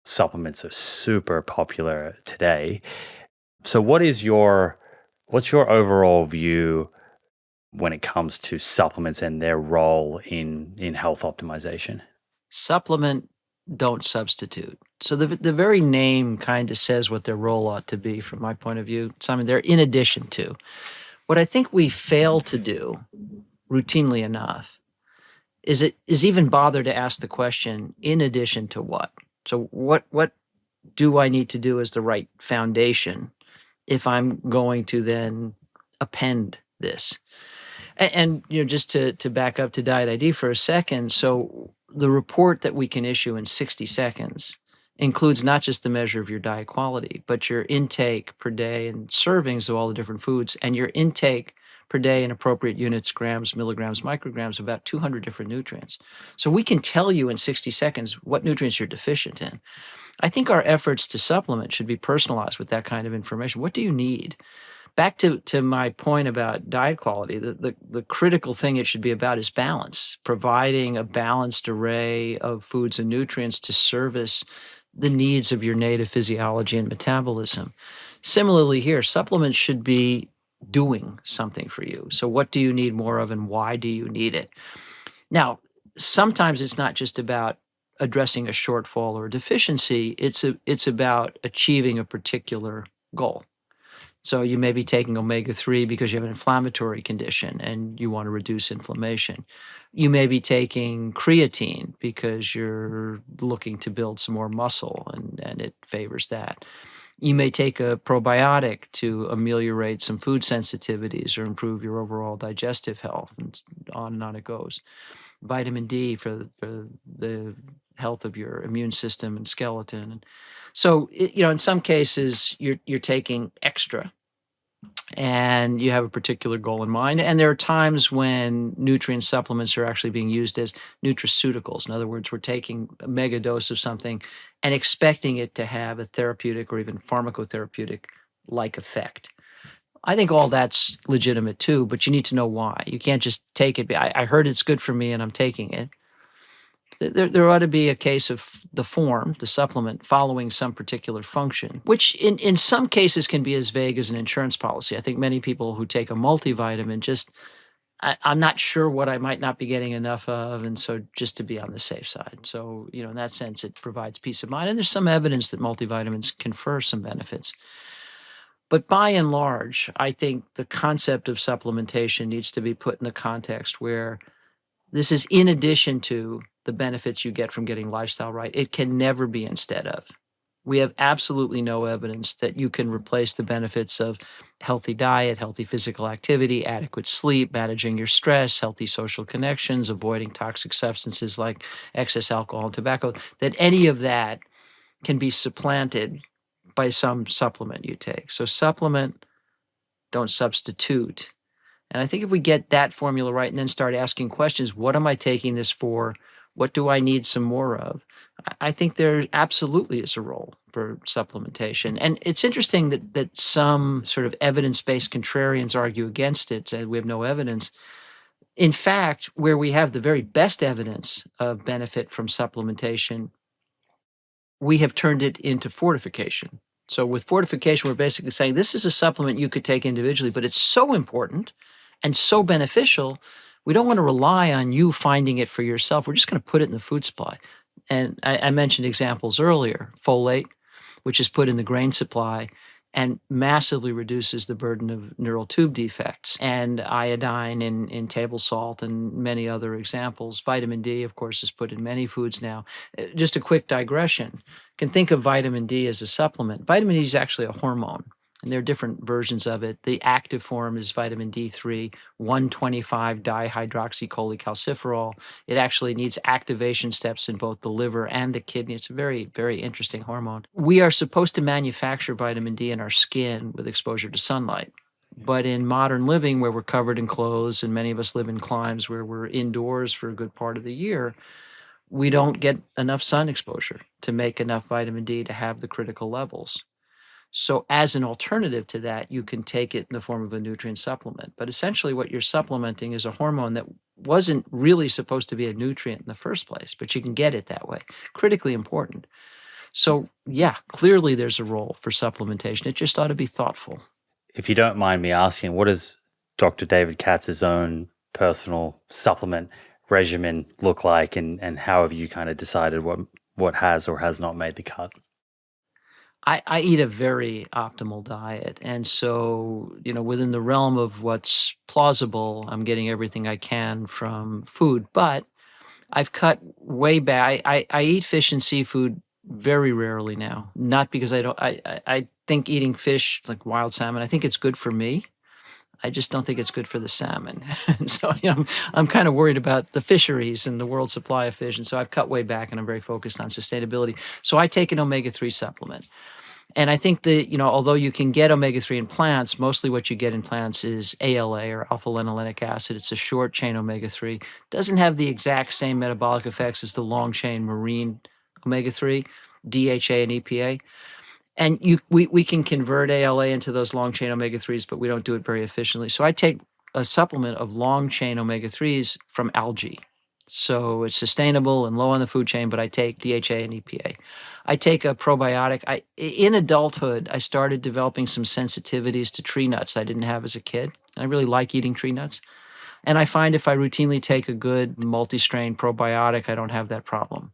supplements are super popular today. So what's your overall view when it comes to supplements and their role in health optimization? Supplement, don't substitute. So the very name kind of says what their role ought to be from my point of view. Simon, they're in addition to. What I think we fail to do routinely enough is even bother to ask the question, in addition to what? So what do I need to do as the right foundation if I'm going to then append this? And just to back up to Diet ID for a second, so the report that we can issue in 60 seconds includes not just the measure of your diet quality, but your intake per day and servings of all the different foods, and your intake per day in appropriate units, grams, milligrams, micrograms, about 200 different nutrients. So we can tell you in 60 seconds what nutrients you're deficient in. I think our efforts to supplement should be personalized with that kind of information. What do you need? Back to my point about diet quality, the critical thing it should be about is balance, providing a balanced array of foods and nutrients to service the needs of your native physiology and metabolism. Similarly here, supplements should be doing something for you. So what do you need more of and why do you need it? Now, sometimes it's not just about addressing a shortfall or a deficiency, it's about achieving a particular goal. So you may be taking omega-3 because you have an inflammatory condition and you want to reduce inflammation. You may be taking creatine because you're looking to build some more muscle and it favors that. You may take a probiotic to ameliorate some food sensitivities or improve your overall digestive health, and on it goes. Vitamin D for the health of your immune system and skeleton. And so, in some cases, you're taking extra and you have a particular goal in mind. And there are times when nutrient supplements are actually being used as nutraceuticals. In other words, we're taking a mega dose of something and expecting it to have a therapeutic or even pharmacotherapeutic like effect. I think all that's legitimate too, but you need to know why. You can't just take it. I heard it's good for me and I'm taking it. There ought to be a case of the form, the supplement, following some particular function, which in some cases can be as vague as an insurance policy. I think many people who take a multivitamin just, I'm not sure what I might not be getting enough of, and so just to be on the safe side. So, in that sense, it provides peace of mind, and there's some evidence that multivitamins confer some benefits. But by and large, I think the concept of supplementation needs to be put in the context where this is in addition to the benefits you get from getting lifestyle right. It can never be instead of. We have absolutely no evidence that you can replace the benefits of healthy diet, healthy physical activity, adequate sleep, managing your stress, healthy social connections, avoiding toxic substances like excess alcohol and tobacco, that any of that can be supplanted by some supplement you take. So supplement, don't substitute. And I think if we get that formula right and then start asking questions, what am I taking this for? What do I need some more of? I think there absolutely is a role for supplementation. And it's interesting that some sort of evidence-based contrarians argue against it, say we have no evidence. In fact, where we have the very best evidence of benefit from supplementation, we have turned it into fortification. So with fortification, we're basically saying this is a supplement you could take individually, but it's so important and so beneficial, we don't want to rely on you finding it for yourself. We're just going to put it in the food supply. And I mentioned examples earlier, folate, which is put in the grain supply and massively reduces the burden of neural tube defects, and iodine in table salt and many other examples. Vitamin D, of course, is put in many foods now. Just a quick digression. You can think of vitamin D as a supplement. Vitamin D is actually a hormone, and there are different versions of it. The active form is vitamin D3, 125 dihydroxycholecalciferol. It actually needs activation steps in both the liver and the kidney. It's a very, very interesting hormone. We are supposed to manufacture vitamin D in our skin with exposure to sunlight. But in modern living, where we're covered in clothes, and many of us live in climes where we're indoors for a good part of the year, we don't get enough sun exposure to make enough vitamin D to have the critical levels. So as an alternative to that, you can take it in the form of a nutrient supplement. But essentially what you're supplementing is a hormone that wasn't really supposed to be a nutrient in the first place, but you can get it that way. Critically important. So, yeah, clearly there's a role for supplementation. It just ought to be thoughtful. If you don't mind me asking, what does Dr. David Katz's own personal supplement regimen look like, and how have you kind of decided what has or has not made the cut? I eat a very optimal diet. And so, within the realm of what's plausible, I'm getting everything I can from food. But I've cut way back. I eat fish and seafood very rarely now. Not because I don't, I think eating fish, like wild salmon, I think it's good for me. I just don't think it's good for the salmon. And so, I'm kind of worried about the fisheries and the world supply of fish. And so I've cut way back and I'm very focused on sustainability. So I take an omega-3 supplement. And I think that, although you can get omega-3 in plants, mostly what you get in plants is ALA or alpha linolenic acid. It's a short chain omega-3. Doesn't have the exact same metabolic effects as the long chain marine omega-3, DHA and EPA. And we can convert ALA into those long chain omega-3s, but we don't do it very efficiently. So I take a supplement of long chain omega-3s from algae. So it's sustainable and low on the food chain, but I take DHA and EPA. I take a probiotic. In adulthood, I started developing some sensitivities to tree nuts I didn't have as a kid. I really like eating tree nuts. And I find if I routinely take a good multi-strain probiotic, I don't have that problem.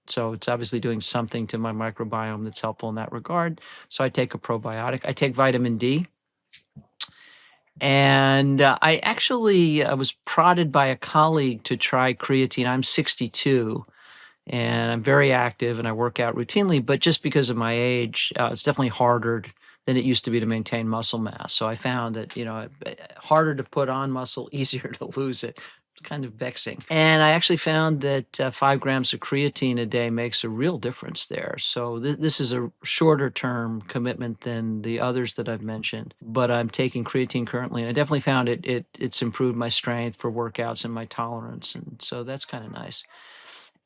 So it's obviously doing something to my microbiome that's helpful in that regard. So I take a probiotic. I take vitamin D. And I actually was prodded by a colleague to try creatine. I'm 62 and I'm very active and I work out routinely, but just because of my age, it's definitely harder than it used to be to maintain muscle mass. So I found that, harder to put on muscle, easier to lose it. It's kind of vexing. And I actually found that 5 grams of creatine a day makes a real difference there. So this is a shorter term commitment than the others that I've mentioned, but I'm taking creatine currently. And I definitely found it's improved my strength for workouts and my tolerance. And so that's kind of nice.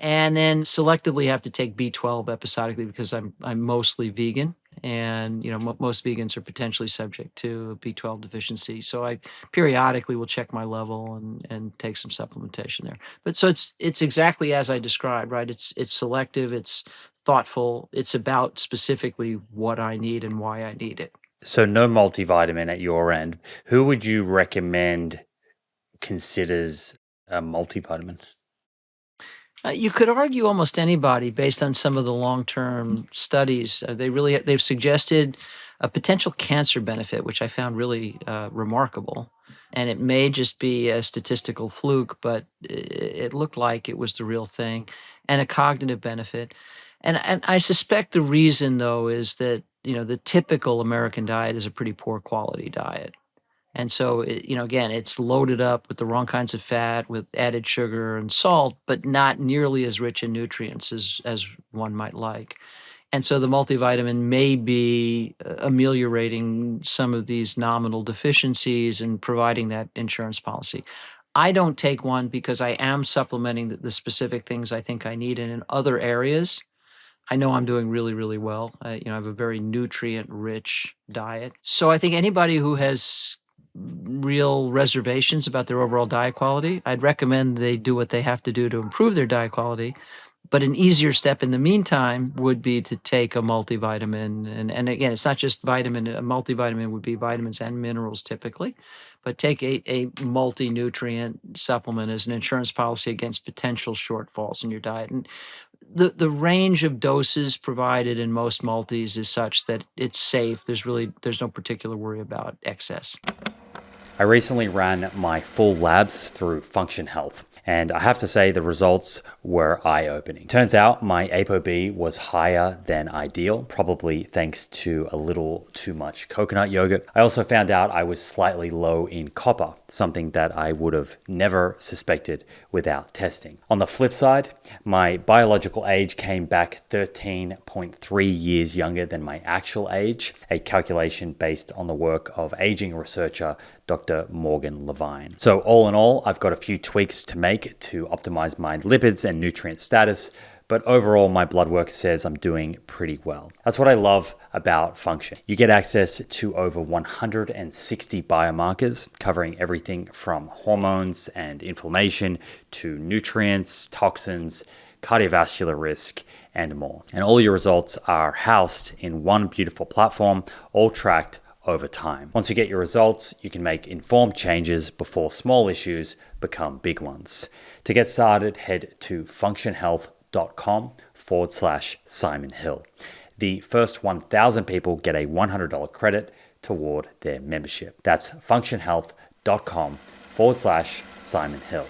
And then selectively have to take B12 episodically because I'm mostly vegan, and most vegans are potentially subject to a B12 deficiency. So I periodically will check my level and take some supplementation there. But so it's exactly as I described, right? It's selective, it's thoughtful, it's about specifically what I need and why I need it. So no multivitamin at your end. Who would you recommend considers a multivitamin? You could argue almost anybody based on some of the long-term studies. They've suggested a potential cancer benefit, which I found really remarkable. And it may just be a statistical fluke, but it looked like it was the real thing, and a cognitive benefit. And I suspect the reason though is that the typical American diet is a pretty poor quality diet. And so, again, it's loaded up with the wrong kinds of fat, with added sugar and salt, but not nearly as rich in nutrients as one might like. And so the multivitamin may be ameliorating some of these nominal deficiencies and providing that insurance policy. I don't take one because I am supplementing the specific things I think I need. And in other areas, I know I'm doing really, really well. I have a very nutrient-rich diet. So I think anybody who has real reservations about their overall diet quality, I'd recommend they do what they have to do to improve their diet quality. But an easier step in the meantime would be to take a multivitamin. And again, it's not just vitamin. A multivitamin would be vitamins and minerals typically. But take a multi-nutrient supplement as an insurance policy against potential shortfalls in your diet. And the range of doses provided in most multis is such that it's safe. There's no particular worry about excess. I recently ran my full labs through Function Health, and I have to say the results were eye-opening. Turns out my ApoB was higher than ideal, probably thanks to a little too much coconut yogurt. I also found out I was slightly low in copper, something that I would have never suspected without testing. On the flip side, my biological age came back 13.3 years younger than my actual age, a calculation based on the work of aging researcher Dr. Morgan Levine. So all in all, I've got a few tweaks to make to optimize my lipids and nutrient status, but overall my blood work says I'm doing pretty well. That's what I love about Function. You get access to over 160 biomarkers covering everything from hormones and inflammation to nutrients, toxins, cardiovascular risk, and more. And all your results are housed in one beautiful platform, all tracked over time. Once you get your results, you can make informed changes before small issues become big ones. To get started, head to functionhealth.com/Simon Hill. The first 1,000 people get a $100 credit toward their membership. That's functionhealth.com/Simon Hill.